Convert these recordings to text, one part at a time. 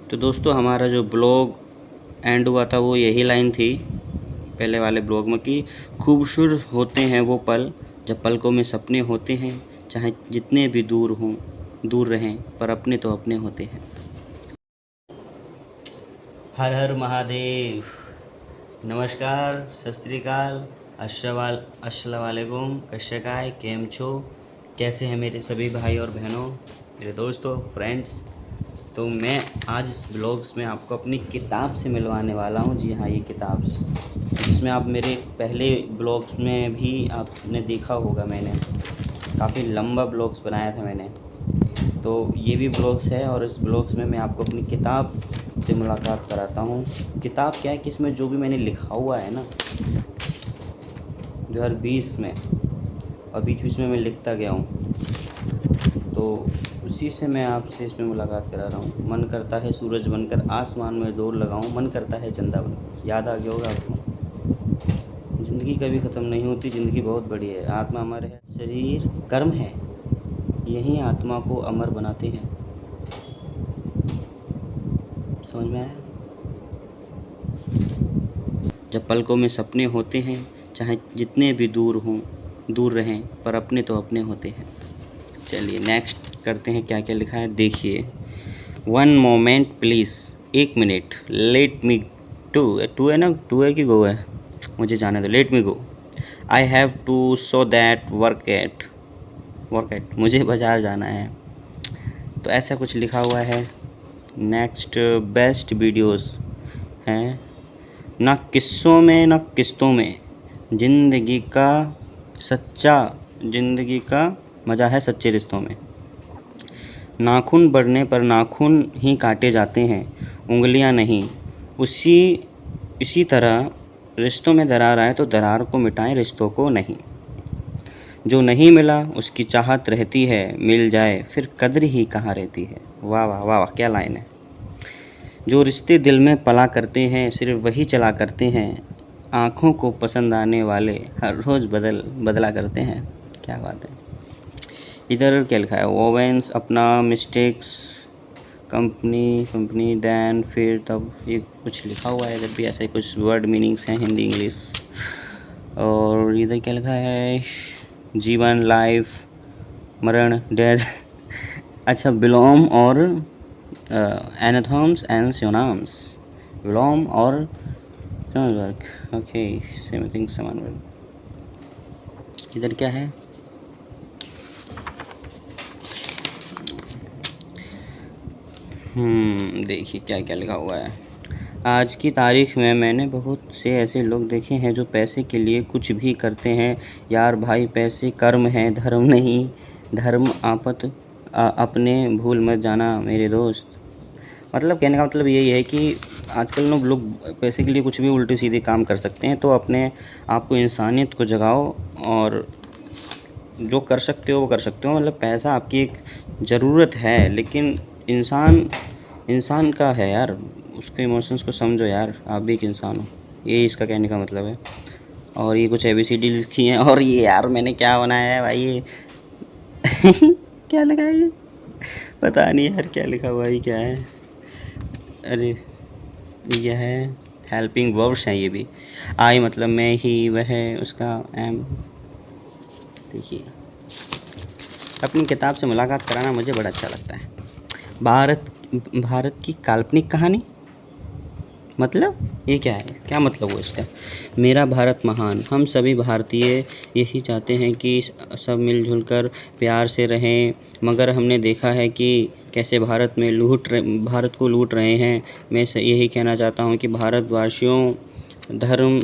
तो दोस्तों हमारा जो ब्लॉग एंड हुआ था वो यही लाइन थी पहले वाले ब्लॉग में कि खूबसूरत होते हैं वो पल जब पलकों में सपने होते हैं, चाहे जितने भी दूर हों दूर रहें पर अपने तो अपने होते हैं। हर हर महादेव। नमस्कार, सत श्री अकाल, अस्सलाम वालेकुम, कैसे काय केम छो, कैसे हैं मेरे सभी भाई और बहनों, मेरे दोस्तों, फ्रेंड्स। तो मैं आज इस ब्लॉग्स में आपको अपनी किताब से मिलवाने वाला हूँ। जी हाँ, ये किताब जिसमें आप मेरे पहले ब्लॉग्स में भी आपने देखा होगा, मैंने काफ़ी लंबा ब्लॉग्स बनाया था मैंने। तो ये भी ब्लॉग्स है और इस ब्लॉग्स में मैं आपको अपनी किताब से मुलाकात कराता हूँ। किताब क्या है कि इसमें जो भी मैंने लिखा हुआ है ना 2020 में और बीच बीच में मैं लिखता गया हूँ, तो उसी से मैं आपसे इसमें मुलाकात करा रहा हूँ। मन करता है सूरज बनकर आसमान में दौड़ लगाऊँ, मन करता है चंदा बन। याद आ गया होगा आपको। ज़िंदगी कभी ख़त्म नहीं होती, ज़िंदगी बहुत बड़ी है। आत्मा अमर है, शरीर कर्म है, यही आत्मा को अमर बनाते हैं। समझ में आया? जब पलकों में सपने होते हैं, चाहे जितने भी दूर हों दूर रहें पर अपने तो अपने होते हैं। चलिए नेक्स्ट करते हैं, क्या क्या लिखा है देखिए। 1 moment please, 1 minute, let me to है ना, टू है कि गो है, मुझे जाने दो, let me go, I have to so that work at, मुझे बाज़ार जाना है। तो ऐसा कुछ लिखा हुआ है। नेक्स्ट, बेस्ट वीडियोस हैं ना किस्सों में ना किस्तों में, ज़िंदगी का मज़ा है सच्चे रिश्तों में। नाखून बढ़ने पर नाखून ही काटे जाते हैं, उंगलियां नहीं। इसी तरह रिश्तों में दरार आए तो दरार को मिटाएं, रिश्तों को नहीं। जो नहीं मिला उसकी चाहत रहती है, मिल जाए फिर कद्र ही कहाँ रहती है। वाह वाह वाह वाह, क्या लाइन है। जो रिश्ते दिल में पला करते हैं सिर्फ वही चला करते हैं, आँखों को पसंद आने वाले हर रोज़ बदला करते हैं। क्या बात है। इधर क्या लिखा है, ओवेंस अपना मिस्टेक्स कंपनी दैन फिर तब, ये कुछ लिखा हुआ है। इधर भी ऐसे कुछ वर्ड मीनिंग्स हैं हिंदी इंग्लिश। और इधर क्या लिखा है, जीवन लाइफ मरण डेथ अच्छा, विलोम और एनाथॉम्स एंड सिनोनिम्स, विलोम और वर्क, ओके, सेम थिंग समान वर्क। इधर क्या है, देखिए क्या क्या लिखा हुआ है। आज की तारीख़ में मैंने बहुत से ऐसे लोग देखे हैं जो पैसे के लिए कुछ भी करते हैं। यार भाई, पैसे कर्म है, धर्म नहीं। धर्म अपने भूल मत जाना मेरे दोस्त। मतलब कहने का मतलब यही है कि आजकल लोग पैसे के लिए कुछ भी उल्टे सीधे काम कर सकते हैं। तो अपने आप को, इंसानियत को जगाओ और जो कर सकते हो वो कर सकते हो। मतलब पैसा आपकी एक ज़रूरत है, लेकिन इंसान का है यार, उसके इमोशंस को समझो यार, आप भी एक इंसान हो। ये इसका कहने का मतलब है। और ये कुछ ABCD लिखी हैं। और ये यार मैंने क्या बनाया है भाई, ये क्या लिखा है ये, पता नहीं यार क्या लिखा हुआ है, क्या है। अरे ये है हेल्पिंग वर्ब्स हैं ये भी। आई मतलब मैं, ही, वह, उसका, एम। देखिए, अपनी किताब से मुलाकात कराना मुझे बड़ा अच्छा लगता है। भारत की काल्पनिक कहानी, मतलब ये क्या है, क्या मतलब हुआ इसका। मेरा भारत महान, हम सभी भारतीय यही चाहते हैं कि सब मिलजुल कर प्यार से रहें, मगर हमने देखा है कि कैसे भारत को लूट रहे हैं। मैं यही कहना चाहता हूँ कि भारतवासियों, धर्म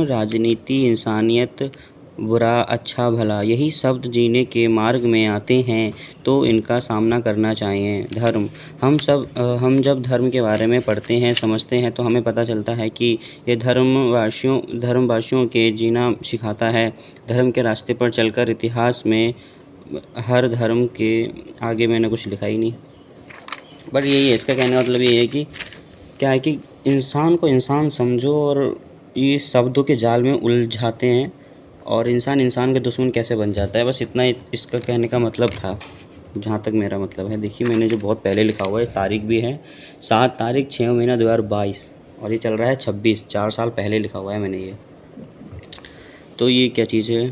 राजनीति इंसानियत, बुरा अच्छा भला, यही शब्द जीने के मार्ग में आते हैं तो इनका सामना करना चाहिए। धर्म, हम जब धर्म के बारे में पढ़ते हैं, समझते हैं, तो हमें पता चलता है कि ये धर्मवासियों के जीना सिखाता है। धर्म के रास्ते पर चलकर इतिहास में हर धर्म के आगे, मैंने कुछ लिखा ही नहीं, बट यही है, इसका कहने का मतलब ये है कि क्या है कि इंसान को इंसान समझो और ये शब्दों के जाल में उलझाते हैं और इंसान के दुश्मन कैसे बन जाता है। बस इतना ही इसका कहने का मतलब था। जहाँ तक मेरा मतलब है। देखिए मैंने जो बहुत पहले लिखा हुआ है, तारीख भी है 7 तारीख 6 महीना 2022 और ये चल रहा है 26, 4 साल पहले लिखा हुआ है मैंने ये। तो ये क्या चीज़ है,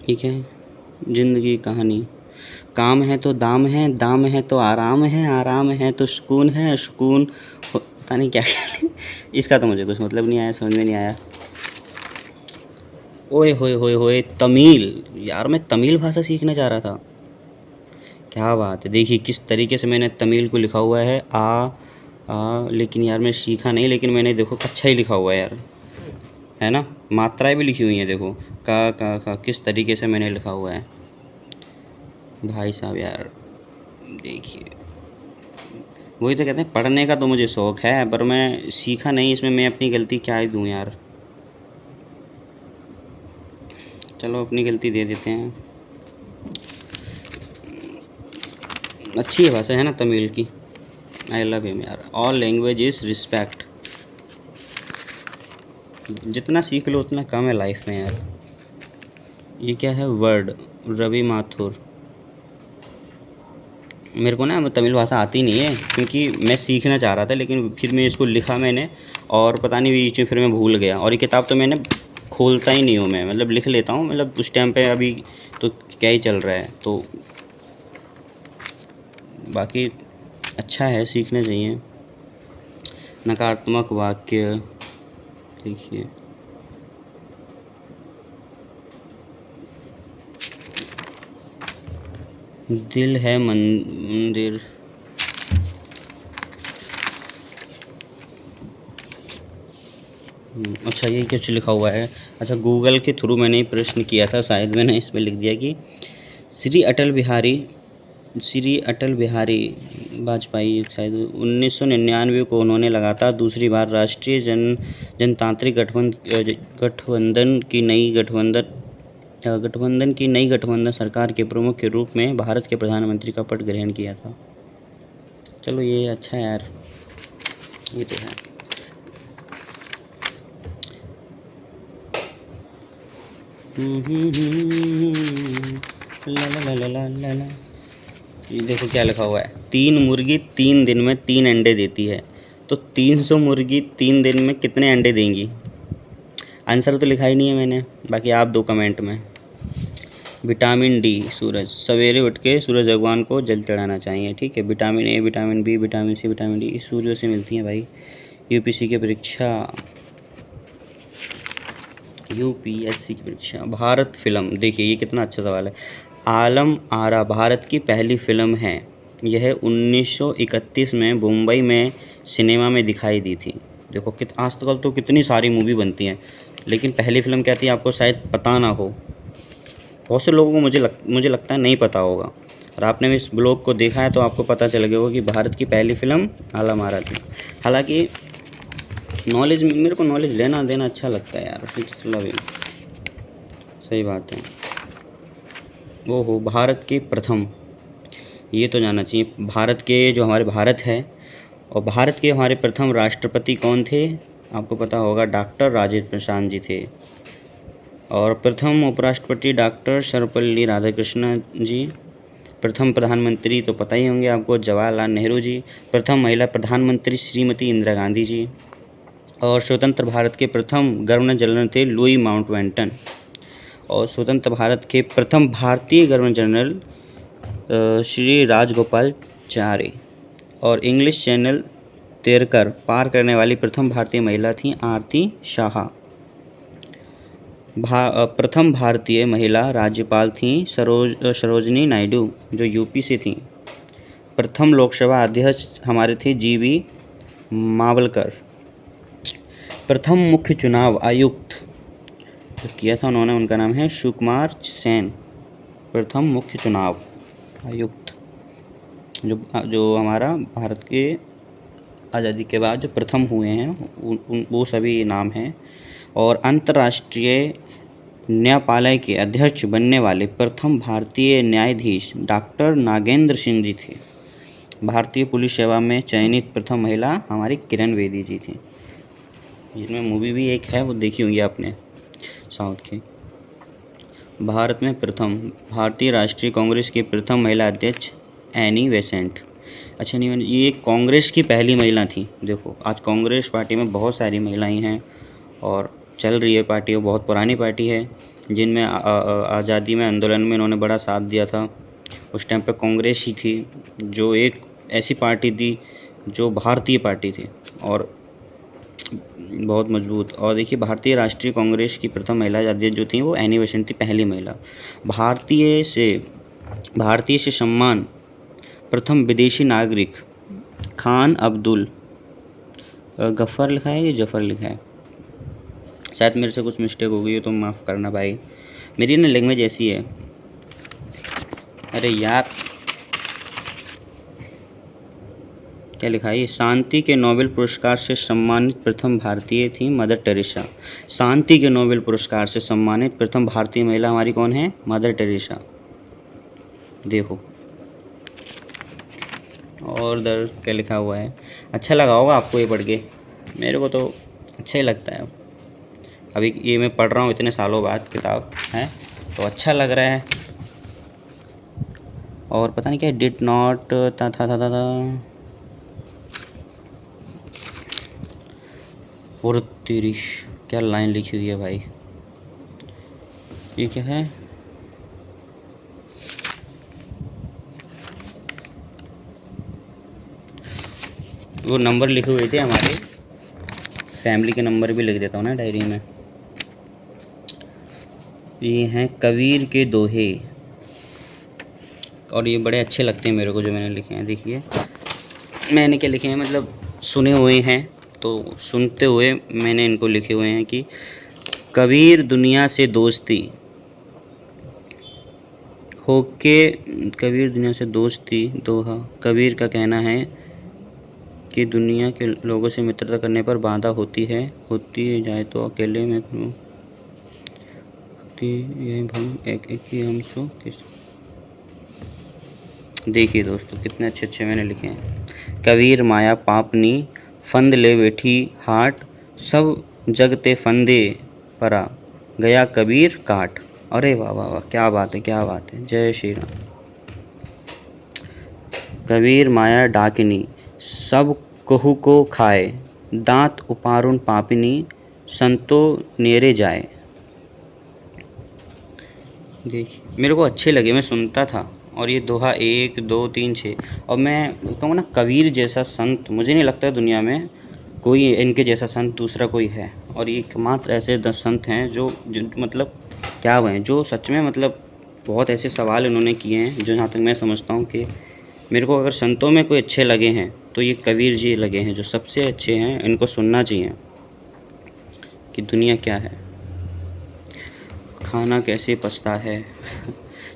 ठीक है। ज़िंदगी कहानी, काम है तो दाम है तो आराम है तो सुकून है, सुकून पता नहीं क्या इसका तो मुझे कुछ मतलब नहीं आया, समझ में नहीं आया। ओए होए होए होए, तमिल, यार मैं तमिल भाषा सीखने जा रहा था, क्या बात है। देखिए किस तरीके से मैंने तमिल को लिखा हुआ है, लेकिन यार मैं सीखा नहीं, लेकिन मैंने देखो अच्छा ही लिखा हुआ है यार, है ना। मात्राएं भी लिखी हुई हैं देखो, का किस तरीके से मैंने लिखा हुआ है भाई साहब यार। देखिए वही तो कहते हैं, पढ़ने का तो मुझे शौक़ है पर मैं सीखा नहीं, इसमें मैं अपनी गलती क्या ही दूँ यार। चलो अपनी गलती दे देते हैं। अच्छी है भाषा है ना तमिल की, आई लव हिम यार। ऑल लैंग्वेज इज़ रिस्पेक्ट, जितना सीख लो उतना कम है लाइफ में यार। ये क्या है, वर्ड, रवि माथुर। मेरे को ना तमिल भाषा आती नहीं है क्योंकि मैं सीखना चाह रहा था, लेकिन फिर मैं इसको लिखा मैंने और पता नहीं बीच में फिर मैं भूल गया। और ये किताब तो मैंने खोलता ही नहीं हूँ मैं, मतलब लिख लेता हूँ, मतलब उस टाइम पे अभी तो क्या ही चल रहा है। तो बाकी अच्छा है, सीखना चाहिए। नकारात्मक वाक्य, देखिए दिल है मंदिर, अच्छा ये कुछ लिखा हुआ है। अच्छा गूगल के थ्रू मैंने ये प्रश्न किया था, शायद मैंने इसमें लिख दिया कि श्री अटल बिहारी वाजपेयी शायद 1999 को उन्होंने लगातार दूसरी बार राष्ट्रीय जनतांत्रिक गठबंधन सरकार के प्रमुख के रूप में भारत के प्रधानमंत्री का पद ग्रहण किया था। चलो ये अच्छा है यार, ये तो है। ला ला ला ला ला ला ला। ये देखो क्या लिखा हुआ है, 3 मुर्गी 3 दिन में 3 अंडे देती है, तो 300 मुर्गी 3 दिन में कितने अंडे देंगी। आंसर तो लिखा ही नहीं है मैंने, बाकी आप दो कमेंट में। विटामिन डी, सूरज, सवेरे उठ के सूरज भगवान को जल चढ़ाना चाहिए, ठीक है। Vitamin A, vitamin B, vitamin C, vitamin D इस सूर्य से मिलती हैं भाई। यूपीएससी की परीक्षा। भारत फिल्म, देखिए ये कितना अच्छा सवाल है। आलम आरा भारत की पहली फिल्म है, यह 1931 में मुंबई में सिनेमा में दिखाई दी थी। देखो आजकल तो कितनी सारी मूवी बनती हैं, लेकिन पहली फिल्म क्या थी आपको शायद पता ना हो। बहुत से लोगों को मुझे लगता है नहीं पता होगा, और आपने इस ब्लॉग को देखा है तो आपको पता चल गया होगा कि भारत की पहली फिल्म आलम आरा थी। हालांकि नॉलेज, मेरे को नॉलेज लेना देना अच्छा लगता है यार, लव यू, सही बात है। वो हो भारत के प्रथम, ये तो जानना चाहिए, भारत के जो हमारे भारत है और भारत के हमारे प्रथम राष्ट्रपति कौन थे, आपको पता होगा, डॉक्टर राजेंद्र प्रसाद जी थे। और प्रथम उपराष्ट्रपति डॉक्टर सर्वपल्ली राधाकृष्णन जी। प्रथम प्रधानमंत्री तो पता ही होंगे आपको, जवाहरलाल नेहरू जी। प्रथम महिला प्रधानमंत्री श्रीमती इंदिरा गांधी जी। और स्वतंत्र भारत के प्रथम गवर्नर जनरल थे लुई माउंटबेटन। और स्वतंत्र भारत के प्रथम भारतीय गवर्नर जनरल श्री राजगोपालाचारी। और इंग्लिश चैनल तैरकर पार करने वाली प्रथम भारतीय महिला थी आरती शाह। प्रथम भारतीय महिला राज्यपाल थी सरोजनी नायडू, जो यूपी से थी। प्रथम लोकसभा अध्यक्ष हमारे थे जीवी मावलकर। प्रथम मुख्य चुनाव आयुक्त जो किया था उन्होंने, उनका नाम है सुकुमार सेन। प्रथम मुख्य चुनाव आयुक्त जो हमारा भारत के आज़ादी के बाद जो प्रथम हुए हैं वो सभी नाम हैं। और अंतर्राष्ट्रीय न्यायालय के अध्यक्ष बनने वाले प्रथम भारतीय न्यायाधीश डॉक्टर नागेंद्र सिंह जी थे। भारतीय पुलिस सेवा में चयनित प्रथम महिला हमारी किरण बेदी जी थी। जिनमें मूवी भी एक है, वो देखी होंगी आपने, साउथ की। भारत में प्रथम भारतीय राष्ट्रीय कांग्रेस की प्रथम महिला अध्यक्ष एनी बेसेंट। अच्छा, नहीं, ये कांग्रेस की पहली महिला थी। देखो, आज कांग्रेस पार्टी में बहुत सारी महिलाएं हैं और चल रही है पार्टी। वो बहुत पुरानी पार्टी है जिनमें आज़ादी में आंदोलन में इन्होंने बड़ा साथ दिया था। उस टाइम पे कांग्रेस ही थी जो एक ऐसी पार्टी थी जो भारतीय पार्टी थी और बहुत मजबूत। और देखिए, भारतीय राष्ट्रीय कांग्रेस की प्रथम महिला अध्यक्ष जो थी वो एनी बेसेंट थी, पहली महिला। भारतीय से सम्मान प्रथम विदेशी नागरिक खान अब्दुल गफ़र लिखा है या जफ़र लिखा है, शायद मेरे से कुछ मिस्टेक हो गई हो तो माफ़ करना भाई, मेरी ना लैंग्वेज ऐसी है। अरे यार, क्या लिखा है? शांति के नोबेल पुरस्कार से सम्मानित प्रथम भारतीय थी मदर टेरेसा। शांति के नोबेल पुरस्कार से सम्मानित प्रथम भारतीय महिला हमारी कौन है? Mother Teresa. देखो, और इधर क्या लिखा हुआ है? अच्छा लगा होगा आपको ये पढ़ के, मेरे को तो अच्छा ही लगता है। अभी ये मैं पढ़ रहा हूँ इतने सालों बाद किताब है तो अच्छा लग रहा है। और पता नहीं क्या डिड नॉट था और तेरी क्या लाइन लिखी हुई है भाई, ये क्या है? वो नंबर लिखे हुए थे हमारे फैमिली के, नंबर भी लिख देता हूँ ना डायरी में। ये हैं कबीर के दोहे और ये बड़े अच्छे लगते हैं मेरे को जो मैंने लिखे हैं। देखिए, मैंने क्या लिखे हैं, मतलब सुने हुए हैं तो सुनते हुए मैंने इनको लिखे हुए हैं कि कबीर दुनिया से दोस्ती दोहा। कबीर का कहना है कि दुनिया के लोगों से मित्रता करने पर बाधा होती जाए तो अकेले में यह भंग एक ही हम सो किस। देखिए दोस्तों, कितने अच्छे अच्छे मैंने लिखे हैं। कबीर माया पापनी फंद ले बैठी हाट, सब जगते फंदे परा गया कबीर काट। अरे वाह वाह वाह, क्या बात है, क्या बात है, जय श्री राम। कबीर माया डाकिनी सब कहू को खाए, दांत उपारुन पापिनी संतो नेरे जाए। देखिए, मेरे को अच्छे लगे, मैं सुनता था और ये दोहा 1 2 3 6। और मैं कहूँ ना, कबीर जैसा संत मुझे नहीं लगता दुनिया में कोई इनके जैसा संत दूसरा कोई है। और ये एकमात्र ऐसे 10 संत हैं जो मतलब क्या हुए हैं, जो सच में मतलब बहुत ऐसे सवाल इन्होंने किए हैं जो, जहाँ तक मैं समझता हूँ कि मेरे को अगर संतों में कोई अच्छे लगे हैं तो ये कबीर जी लगे हैं, जो सबसे अच्छे हैं। इनको सुनना चाहिए कि दुनिया क्या है, खाना कैसे पचता है।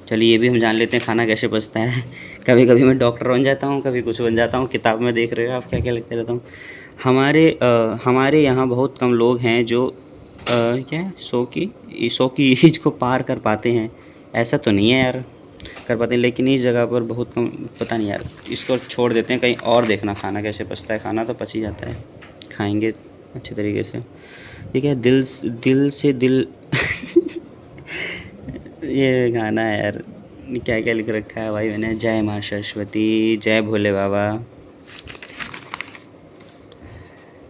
चलिए, ये भी हम जान लेते हैं खाना कैसे पचता है। कभी कभी मैं डॉक्टर बन जाता हूँ, कभी कुछ बन जाता हूँ। किताब में देख रहे हो आप, क्या क्या लिखते रहता हूँ। हमारे यहाँ बहुत कम लोग हैं जो क्या है, 100 की एज को पार कर पाते हैं। ऐसा तो नहीं है यार, कर पाते हैं, लेकिन इस जगह पर बहुत कम। पता नहीं यार, इसको छोड़ देते हैं, कहीं और देखना खाना कैसे पचता है। खाना तो पच ही जाता है, खाएंगे अच्छे तरीके से। ठीक है, दिल से दिल ये गाना है यार, क्या क्या लिख रखा है भाई मैंने। जय माँ सरस्वती, जय भोले बाबा।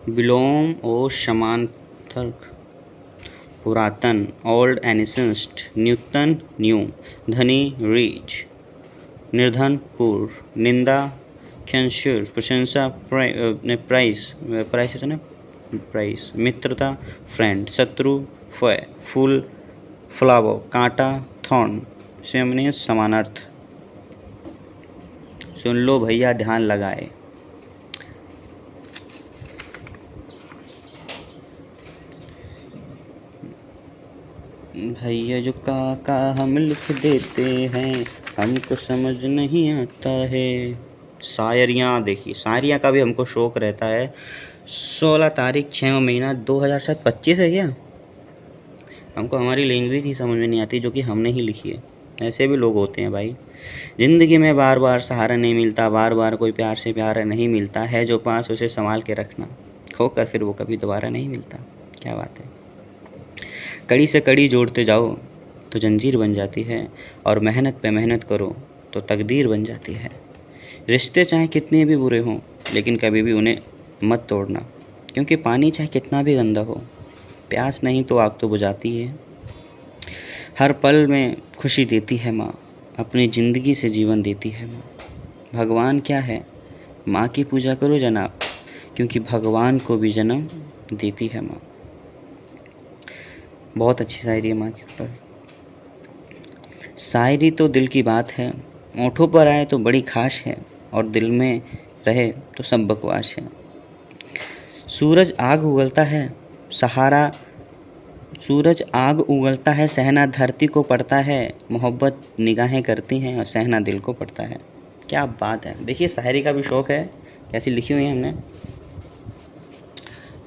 विलोम और समानार्थक, पुरातन ओल्ड एनिसेंस्ट, न्यूतन न्यू, धनी रिच, निर्धन पुर, निंदा कैंश्योर, प्रशंसा प्राइस प्राइस है ना, प्राइस, मित्रता फ्रेंड, शत्रु फूल फ्लावर, कांटा थॉर्न, सेमने समानार्थ। सुन लो भैया, ध्यान लगाए। भैया जो काका हम लिख देते हैं, हमको समझ नहीं आता है। शायरियाँ देखिए, शायरियाँ का भी हमको शौक़ रहता है। 16 तारीख 6वां महीना 2025 है क्या? हमको हमारी लैंग्वेज ही समझ में नहीं आती जो कि हमने ही लिखी है। ऐसे भी लोग होते हैं भाई। ज़िंदगी में बार बार सहारा नहीं मिलता, बार बार कोई प्यार से प्यारा नहीं मिलता है, जो पास उसे संभाल के रखना, खोकर फिर वो कभी दोबारा नहीं मिलता। क्या बात है। कड़ी से कड़ी जोड़ते जाओ, तो जंजीर बन जाती है, और मेहनत पे मेहनत करो तो तकदीर बन जाती है। रिश्ते चाहे कितने भी बुरे हों, लेकिन कभी भी उन्हें मत तोड़ना, क्योंकि पानी चाहे कितना भी गंदा हो, प्यास नहीं तो आग तो बुझाती है। हर पल में खुशी देती है माँ, अपनी ज़िंदगी से जीवन देती है माँ। भगवान क्या है, माँ की पूजा करो जनाब, क्योंकि भगवान को भी जन्म देती है माँ। बहुत अच्छी शायरी है माँ के ऊपर। शायरी तो दिल की बात है, होठों पर आए तो बड़ी खास है, और दिल में रहे तो सब बकवास है। सूरज आग उगलता है, सहारा सूरज आग उगलता है, सहना धरती को पड़ता है, मोहब्बत निगाहें करती हैं और सहना दिल को पड़ता है। क्या बात है। देखिए शायरी का भी शौक़ है, कैसी लिखी हुई है हमने।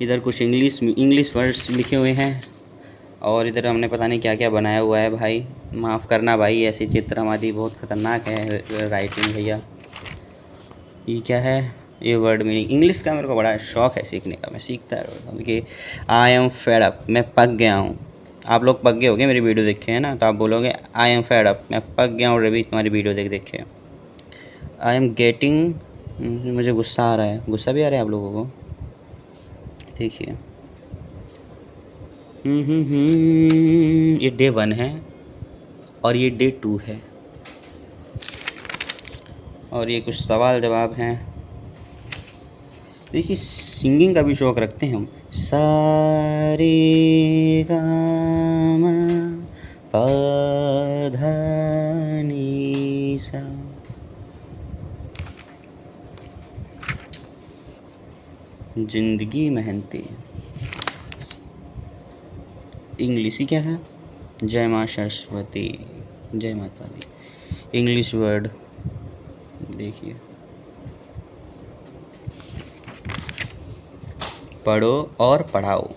इधर कुछ इंग्लिश वर्ड्स लिखे हुए हैं, और इधर हमने पता नहीं क्या क्या बनाया हुआ है। भाई माफ़ करना भाई, ऐसी चित्र हमारी बहुत ख़तरनाक है राइटिंग भैया। ये क्या है, ये वर्ड मीनिंग। इंग्लिश का मेरे को बड़ा शौक़ है सीखने का, मैं सीखता रहता हूँ कि आई एम फेड अप, मैं पक गया हूँ। आप लोग पक गए होगे मेरी वीडियो देखे है ना, तो आप बोलोगे आई एम फेड अप, मैं पक गया हूँ रवि तुम्हारी वीडियो देख देख के। आई एम गेटिंग, मुझे गुस्सा आ रहा है। गुस्सा भी आ रहा है आप लोगों को, देखिए। ये डे 1 है और ये डे 2 है, और ये कुछ सवाल जवाब हैं। देखिए सिंगिंग का भी शौक़ रखते हैं हम। सा रे गा मा पा धा नी सा। जिंदगी मेहनती। इंग्लिश ही क्या है, जय माँ सरस्वती, जय माता दी। इंग्लिश वर्ड देखिए, पढ़ो और पढ़ाओ।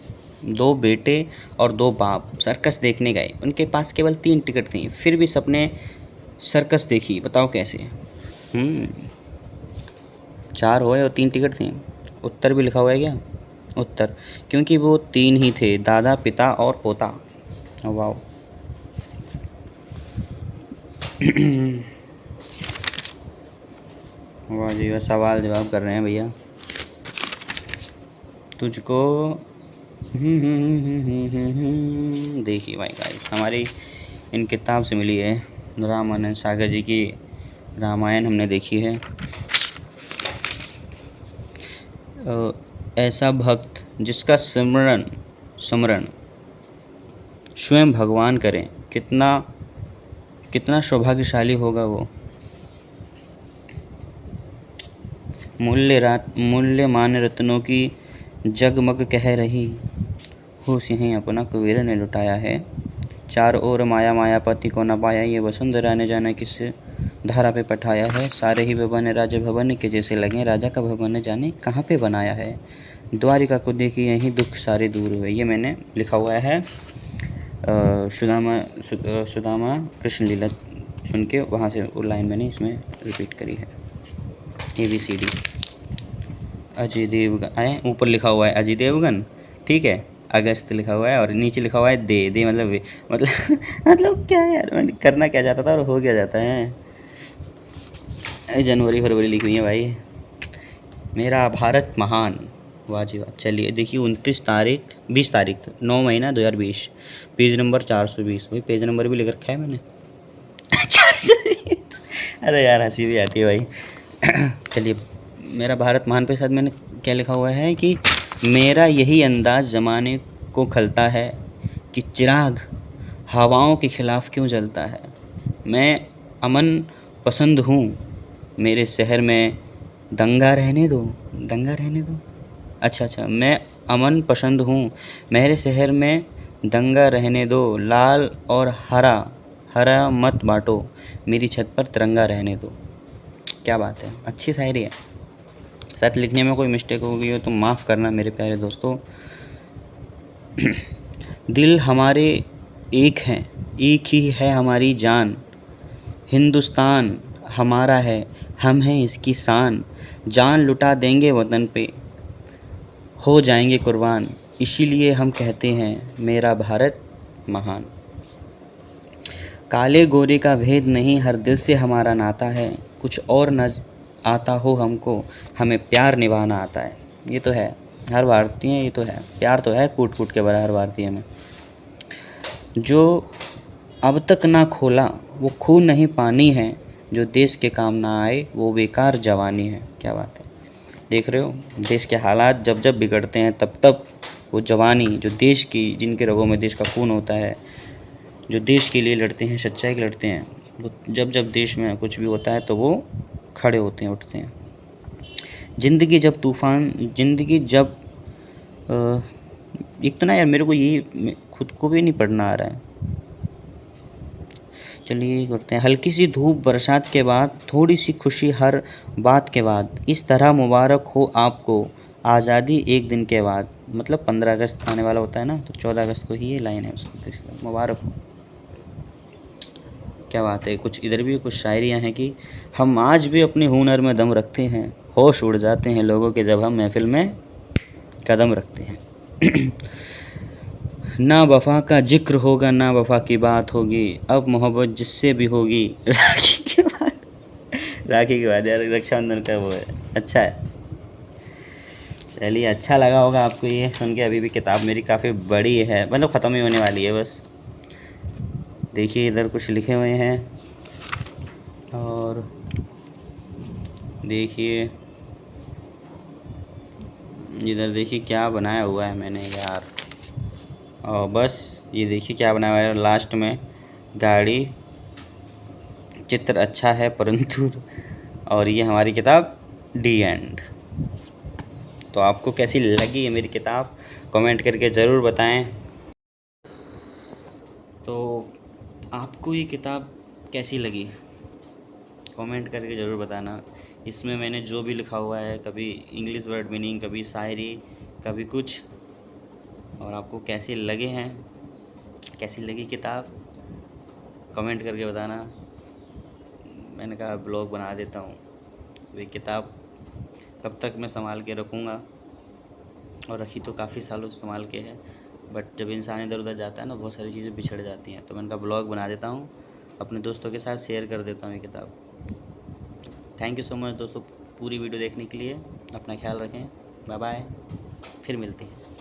2 बेटे और 2 बाप सर्कस देखने गए, उनके पास केवल 3 टिकट थी, फिर भी सबने सर्कस देखी। बताओ कैसे। 4 हुए और 3 टिकट थी। उत्तर भी लिखा हुआ है क्या, उत्तर, क्योंकि वो 3 ही थे, दादा पिता और पोता। वाह। वाह जी वाह, सवाल जवाब कर रहे हैं भैया। तुझको देखिए भाई गाइस, हमारी इन किताब से मिली है, रामानंद सागर जी की रामायण हमने देखी है। ऐसा भक्त जिसका सिमरन स्वयं भगवान करें, कितना सौभाग्यशाली होगा वो। मूल्यमान रत्नों की जगमग कह रही, होश यहीं अपना कुबेर ने लुटाया है। चार ओर माया मायापति को न पाया, ये वसुंधरा ने जाने किस धारा पे पठाया है। सारे ही भवन राज भवन के जैसे लगे, राजा का भवन ने जाने कहाँ पे बनाया है। द्वारिका को देखी यहीं दुख सारे दूर हुए। ये मैंने लिखा हुआ है सुदामा कृष्ण लीला सुन के, वहाँ से वो लाइन मैंने इसमें रिपीट करी है। ABCD। अजय देवगन आए, ऊपर लिखा हुआ है अजय देवगन, ठीक है, अगस्त लिखा हुआ है, और नीचे लिखा हुआ है दे मतलब मतलब क्या है यार, मैंने करना क्या चाहता था और हो क्या जाता है। जनवरी फरवरी लिखी हुई है भाई। मेरा भारत महान, वाह जी वाह। चलिए देखिए 20 तारीख 9 महीना 2020, पेज नंबर 420। वही पेज नंबर भी लिख रखा है मैंने 420। अरे यार हंसी भी आती है भाई। चलिए, मेरा भारत महान पे साथ मैंने क्या लिखा हुआ है कि मेरा यही अंदाज़ ज़माने को खलता है, कि चिराग हवाओं के ख़िलाफ़ क्यों जलता है। मैं अमन पसंद हूँ, मेरे शहर में दंगा रहने दो। अच्छा, मैं अमन पसंद हूँ, मेरे शहर में दंगा रहने दो। लाल और हरा मत बाँटो, मेरी छत पर तिरंगा रहने दो। क्या बात है, अच्छी शायरी है। शायद लिखने में कोई मिस्टेक हो गई हो तो माफ़ करना मेरे प्यारे दोस्तों। दिल हमारे एक हैं, एक ही है हमारी जान। हिंदुस्तान हमारा है, हम हैं इसकी शान। जान लुटा देंगे वतन पे, हो जाएंगे कुर्बान। इसीलिए हम कहते हैं मेरा भारत महान। काले गोरे का भेद नहीं, हर दिल से हमारा नाता है, कुछ और न आता हो हमको, हमें प्यार निभाना आता है। ये तो है, हर भारतीय ये तो है, प्यार तो है कूट कूट के भरा हर भारतीय में। जो अब तक ना खोला वो खून नहीं पानी है, जो देश के काम ना आए वो बेकार जवानी है। क्या बात है, देख रहे हो देश के हालात जब जब बिगड़ते हैं तब तब वो जवानी जो देश की, जिनके रगों में देश का खून होता है, जो देश के लिए लड़ते हैं, सच्चाई के लड़ते हैं, वो जब जब देश में कुछ भी होता है तो वो खड़े होते हैं, उठते हैं। ज़िंदगी जब तूफ़ान, ज़िंदगी जब एक तो ना यार मेरे को ये खुद को भी नहीं पढ़ना आ रहा है। चलिए करते हैं। हल्की सी धूप बरसात के बाद, थोड़ी सी खुशी हर बात के बाद, इस तरह मुबारक हो आपको आज़ादी एक दिन के बाद। मतलब 15 अगस्त आने वाला होता है ना, तो 14 अगस्त को ही ये लाइन है उसकी, तो इसलिए मुबारक हो। क्या बात है, कुछ इधर भी कुछ शायरियाँ हैं कि हम आज भी अपने हुनर में दम रखते हैं, होश उड़ जाते हैं लोगों के जब हम महफिल में कदम रखते हैं। ना वफ़ा का ज़िक्र होगा, ना वफ़ा की बात होगी, अब मोहब्बत जिससे भी होगी राखी के बाद। राखी के बाद यार रक्षाबंधन का वो है, अच्छा है। चलिए अच्छा लगा होगा आपको ये सुन के। अभी भी किताब मेरी काफ़ी बड़ी है, मतलब ख़त्म ही होने वाली है बस। देखिए इधर कुछ लिखे हुए हैं, और देखिए इधर देखिए क्या बनाया हुआ है मैंने यार। और बस ये देखिए क्या बनाया हुआ है लास्ट में, गाड़ी, चित्र अच्छा है परंतु, और ये हमारी किताब डी एंड। तो आपको कैसी लगी है मेरी किताब, कमेंट करके ज़रूर बताएं। तो आपको ये किताब कैसी लगी, कमेंट करके ज़रूर बताना। इसमें मैंने जो भी लिखा हुआ है, कभी इंग्लिश वर्ड मीनिंग, कभी शायरी, कभी कुछ, और आपको कैसे लगे हैं, कैसी लगी किताब, कमेंट करके बताना। मैंने कहा ब्लॉग बना देता हूँ। ये किताब कब तक मैं संभाल के रखूँगा, और रखी तो काफ़ी सालों से संभाल के है, बट जब इंसान इधर उधर जाता है ना, बहुत सारी चीज़ें बिछड़ जाती हैं, तो मैंने कहा ब्लॉग बना देता हूँ, अपने दोस्तों के साथ शेयर कर देता हूँ ये किताब। थैंक यू सो मच दोस्तों पूरी वीडियो देखने के लिए। अपना ख्याल रखें, बाय बाय, फिर मिलते हैं।